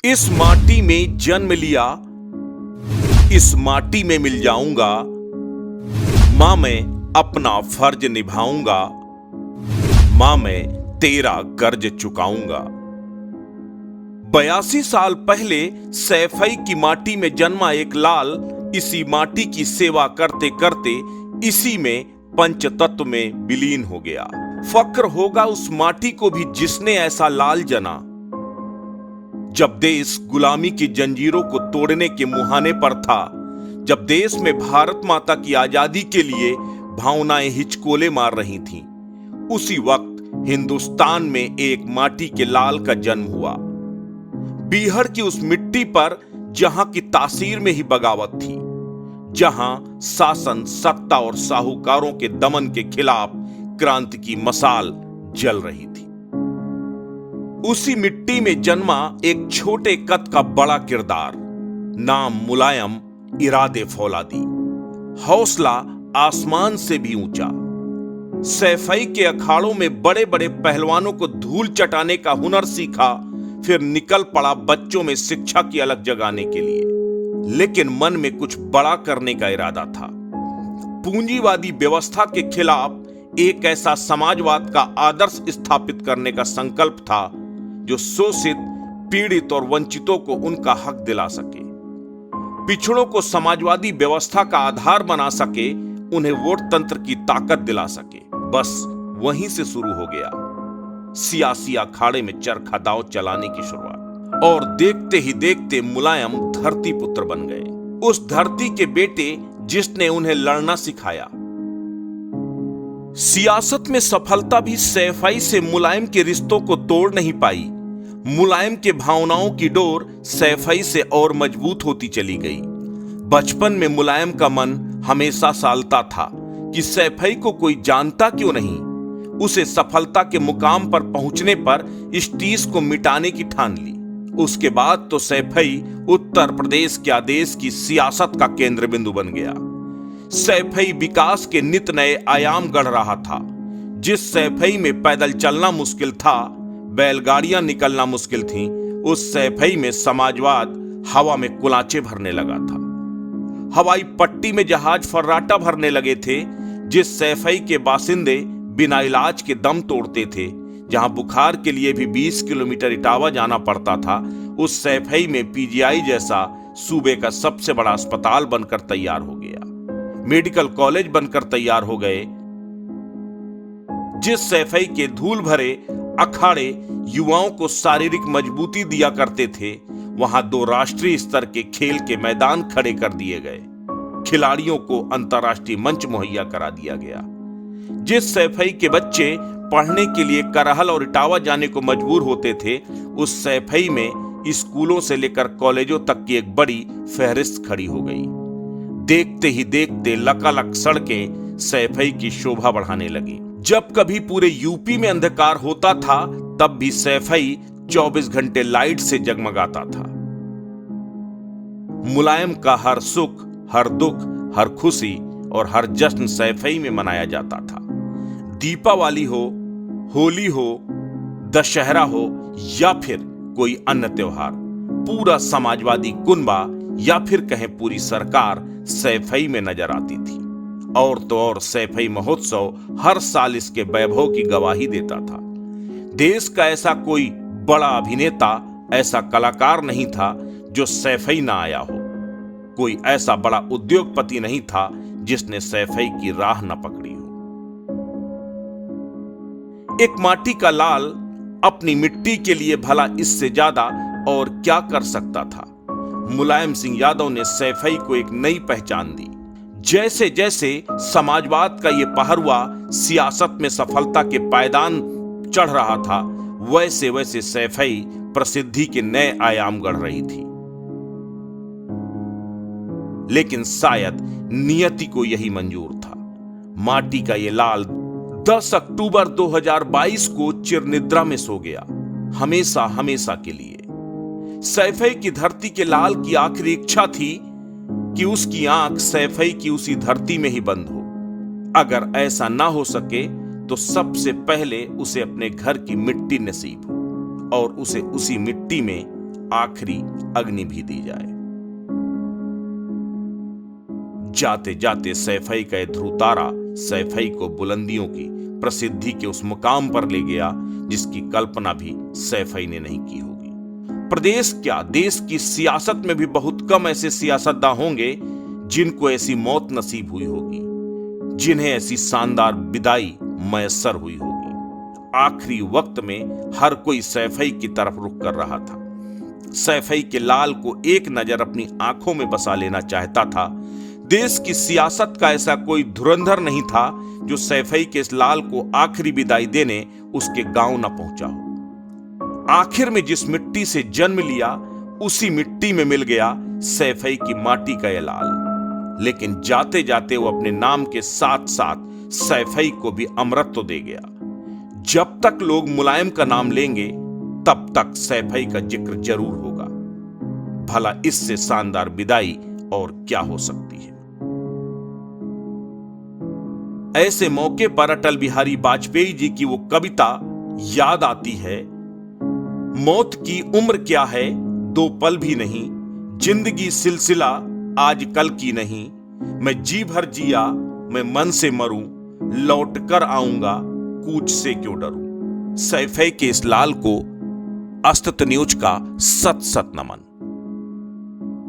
इस माटी में जन्म लिया, इस माटी में मिल जाऊंगा। मां मैं अपना फर्ज निभाऊंगा। मां मैं तेरा कर्ज चुकाऊंगा। 82 साल पहले सैफई की माटी में जन्मा एक लाल इसी माटी की सेवा करते करते इसी में पंचतत्व में विलीन हो गया। फक्र होगा उस माटी को भी जिसने ऐसा लाल जना। जब देश गुलामी की जंजीरों को तोड़ने के मुहाने पर था, जब देश में भारत माता की आजादी के लिए भावनाएं हिचकोले मार रही थीं, उसी वक्त हिंदुस्तान में एक माटी के लाल का जन्म हुआ। बीहड़ की उस मिट्टी पर जहां की तासीर में ही बगावत थी, जहां शासन, सत्ता और साहूकारों के दमन के खिलाफ क्रांति की मशाल जल रही थी। उसी मिट्टी में जन्मा एक छोटे कद का बड़ा किरदार, नाम मुलायम, इरादे फौलादी, हौसला आसमान से भी ऊंचा। सैफई के अखाड़ों में बड़े बड़े पहलवानों को धूल चटाने का हुनर सीखा, फिर निकल पड़ा बच्चों में शिक्षा की अलग जगाने के लिए। लेकिन मन में कुछ बड़ा करने का इरादा था। पूंजीवादी व्यवस्था के खिलाफ एक ऐसा समाजवाद का आदर्श स्थापित करने का संकल्प था जो शोषित, पीड़ित और वंचितों को उनका हक दिला सके, पिछड़ों को समाजवादी व्यवस्था का आधार बना सके, उन्हें वोट तंत्र की ताकत दिला सके। बस वहीं से शुरू हो गया सियासी अखाड़े में चरखा दांव चलाने की शुरुआत। और देखते ही देखते मुलायम धरती पुत्र बन गए, उस धरती के बेटे जिसने उन्हें लड़ना सिखाया। सियासत में सफलता भी सैफई से मुलायम के रिश्तों को तोड़ नहीं पाई। मुलायम के भावनाओं की डोर सैफई से और मजबूत होती चली गई। बचपन में मुलायम का मन हमेशा सालता था कि सैफई को कोई जानता क्यों नहीं। उसे सफलता के मुकाम पर पहुंचने पर इस टीस को मिटाने की ठान ली। उसके बाद तो सैफई उत्तर प्रदेश के आदेश की सियासत का केंद्र बिंदु बन गया। सैफई विकास के नित नए आयाम गढ़ रहा था। जिस सैफई में पैदल चलना मुश्किल था, बैलगाड़ियां निकलना मुश्किल थीं, उस सैफई में समाजवाद हवा में कुलाचे भरने लगा था। हवाई पट्टी में जहाज फर्राटा भरने लगे थे। जिस सैफई के बासिंदे बिना इलाज के दम तोड़ते थे, जहां बुखार के लिए भी 20 किलोमीटर इटावा जाना पड़ता था, उस सैफई में पीजीआई जैसा सूबे का सबसे बड़ा अस्पताल बनकर तैयार हो गया, मेडिकल कॉलेज बनकर तैयार हो गए। जिस सैफई के धूल भरे अखाड़े युवाओं को शारीरिक मजबूती दिया करते थे, वहां 2 राष्ट्रीय स्तर के खेल के मैदान खड़े कर दिए गए, खिलाड़ियों को अंतर्राष्ट्रीय मंच मुहैया करा दिया गया। जिस सैफई के बच्चे पढ़ने के लिए करहल और इटावा जाने को मजबूर होते थे, उस सैफई में स्कूलों से लेकर कॉलेजों तक की एक बड़ी फहरिस्त खड़ी हो गई। देखते ही देखते लकालक सड़कें सैफई की शोभा बढ़ाने लगी। जब कभी पूरे यूपी में अंधकार होता था, तब भी सैफई 24 घंटे लाइट से जगमगाता था। मुलायम का हर सुख, हर दुख, हर खुशी और हर जश्न सैफई में मनाया जाता था। दीपावली हो, होली हो, दशहरा हो या फिर कोई अन्य त्योहार, पूरा समाजवादी कुनबा या फिर कहें पूरी सरकार सैफई में नजर आती थी। और तो और सैफई महोत्सव हर साल इसके वैभव की गवाही देता था। देश का ऐसा कोई बड़ा अभिनेता, ऐसा कलाकार नहीं था जो सैफई ना आया हो। कोई ऐसा बड़ा उद्योगपति नहीं था जिसने सैफई की राह न पकड़ी हो। एक माटी का लाल अपनी मिट्टी के लिए भला इससे ज्यादा और क्या कर सकता था। मुलायम सिंह यादव ने सैफई को एक नई पहचान दी। जैसे जैसे समाजवाद का ये पहरुआ सियासत में सफलता के पायदान चढ़ रहा था, वैसे वैसे सैफई प्रसिद्धि के नए आयाम गढ़ रही थी। लेकिन शायद नियति को यही मंजूर था। माटी का ये लाल 10 अक्टूबर 2022 को चिरनिद्रा में सो गया, हमेशा हमेशा के लिए। सैफई की धरती के लाल की आखिरी इच्छा थी कि उसकी आंख सैफई की उसी धरती में ही बंद हो। अगर ऐसा ना हो सके तो सबसे पहले उसे अपने घर की मिट्टी नसीब हो और उसे उसी मिट्टी में आखिरी अग्नि भी दी जाए। जाते जाते सैफई का ध्रुव तारा सैफई को बुलंदियों की प्रसिद्धि के उस मुकाम पर ले गया जिसकी कल्पना भी सैफई ने नहीं की होगी। प्रदेश क्या, देश की सियासत में भी बहुत कम ऐसे सियासतदान होंगे जिनको ऐसी मौत नसीब हुई होगी, जिन्हें ऐसी शानदार विदाई मयस्सर हुई होगी। आखिरी वक्त में हर कोई सैफई की तरफ रुख कर रहा था। सैफई के लाल को एक नजर अपनी आंखों में बसा लेना चाहता था। देश की सियासत का ऐसा कोई धुरंधर नहीं था जो सैफई के इस लाल को आखिरी विदाई देने उसके गांव न पहुंचा हो। आखिर में जिस मिट्टी से जन्म लिया उसी मिट्टी में मिल गया सैफई की माटी का यह लाल। लेकिन जाते जाते वो अपने नाम के साथ साथ सैफई को भी अमरत्व दे गया। जब तक लोग मुलायम का नाम लेंगे तब तक सैफई का जिक्र जरूर होगा। भला इससे शानदार विदाई और क्या हो सकती है। ऐसे मौके पर अटल बिहारी वाजपेयी जी की वो कविता याद आती है। मौत की उम्र क्या है, दो पल भी नहीं, जिंदगी सिलसिला आज कल की नहीं। मैं जी भर जिया, मैं मन से मरूं, लौट कर आऊंगा, कूच से क्यों डरूं। सैफई के इस लाल को अस्तित्व न्यूज का सत सत नमन।